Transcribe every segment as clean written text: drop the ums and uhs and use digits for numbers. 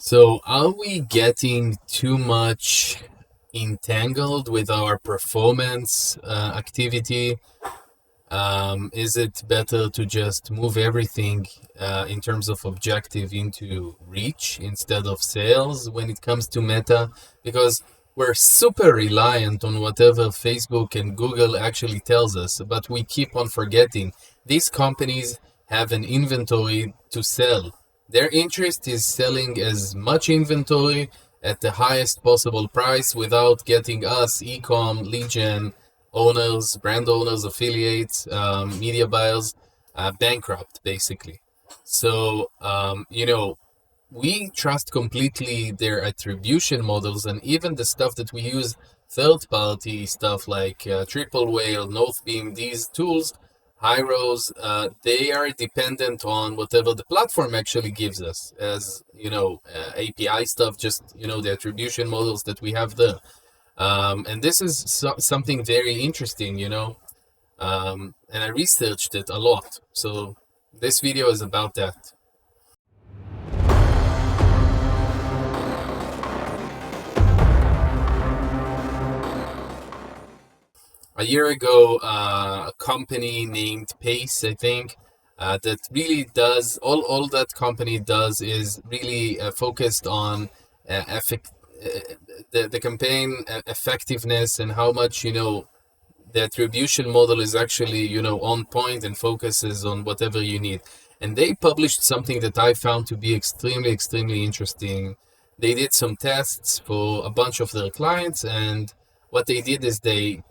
So, are we getting too much entangled with our performance activity? Is it better to just move everything in terms of objective into reach instead of sales when it comes to Meta? Because we're super reliant on whatever Facebook and Google actually tells us, but we keep on forgetting these companies have an inventory to sell. Their interest is selling as much inventory at the highest possible price without getting us, e-com, lead gen, owners, brand owners, affiliates, media buyers, bankrupt, basically. So, we trust completely their attribution models, and even the stuff that we use, third-party stuff like Triple Whale, Northbeam, these tools, Hyros, they are dependent on whatever the platform actually gives us as, API stuff, just, the attribution models that we have there. And this is something very interesting, and I researched it a lot. So this video is about that. A year ago, a company named Pace, I think, that really does, all that company does is really focused on the campaign effectiveness and how much, the attribution model is actually, on point and focuses on whatever you need. And they published something that I found to be extremely, extremely interesting. They did some tests for a bunch of their clients, and what they did is they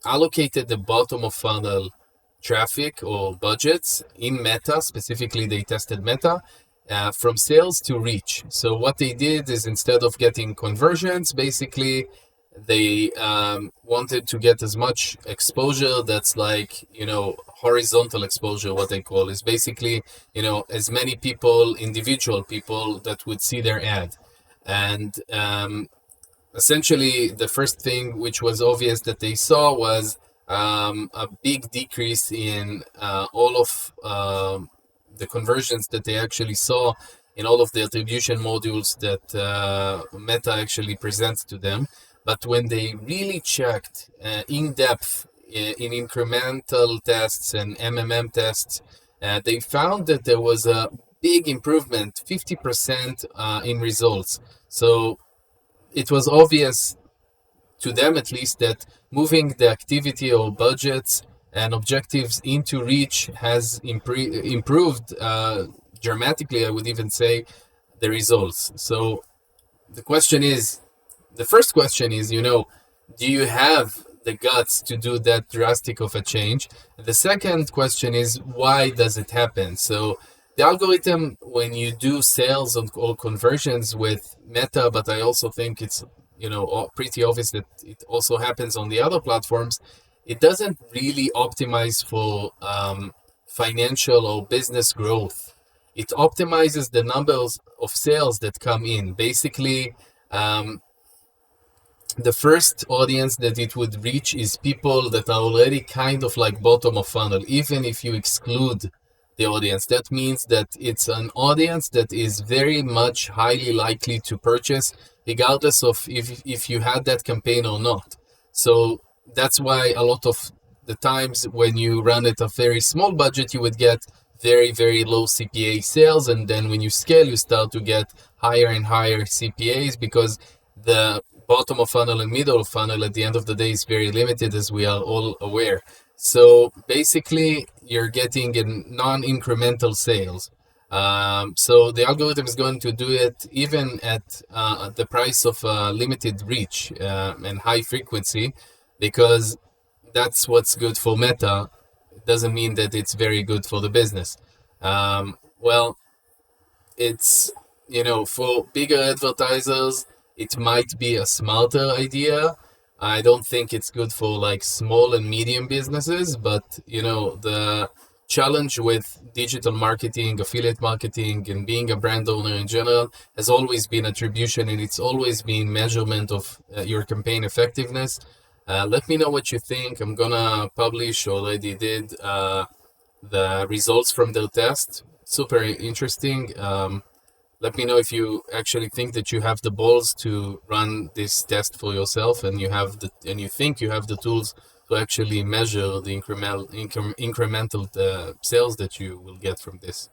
allocated the bottom of funnel traffic or budgets in Meta. Specifically, they tested Meta from sales to reach. So what they did is, instead of getting conversions, basically they wanted to get as much exposure that's like, horizontal exposure. What they call is basically, as many people, individual people that would see their ad. And essentially, the first thing which was obvious that they saw was a big decrease in all of the conversions that they actually saw in all of the attribution modules that Meta actually presents to them. But when they really checked in depth in incremental tests and MMM tests, they found that there was a big improvement, 50% in results. So it was obvious to them, at least, that moving the activity or budgets and objectives into reach has improved dramatically, I would even say, the results. So the first question is, do you have the guts to do that drastic of a change? The second question is, why does it happen? So the algorithm, when you do sales or conversions with Meta, but I also think it's, pretty obvious that it also happens on the other platforms, it doesn't really optimize for financial or business growth. It optimizes the numbers of sales that come in. Basically, the first audience that it would reach is people that are already kind of like bottom of funnel, even if you exclude the audience. That means that it's an audience that is very much highly likely to purchase, regardless of if you had that campaign or not. So that's why a lot of the times when you run at a very small budget, you would get very, very low CPA sales. And then when you scale, you start to get higher and higher CPAs, because the bottom of funnel and middle of funnel at the end of the day is very limited, as we are all aware. So basically, you're getting in non-incremental sales. So the algorithm is going to do it even at the price of limited reach and high frequency, because that's what's good for Meta. It doesn't mean that it's very good for the business. Well, it's, for bigger advertisers, it might be a smarter idea. I don't think it's good for like small and medium businesses, but the challenge with digital marketing, affiliate marketing, and being a brand owner in general has always been attribution, and it's always been measurement of your campaign effectiveness. Let me know what you think. I'm gonna publish, already did, the results from their test. Super interesting. Let me know if you actually think that you have the balls to run this test for yourself, and you think you have the tools to actually measure the incremental sales that you will get from this.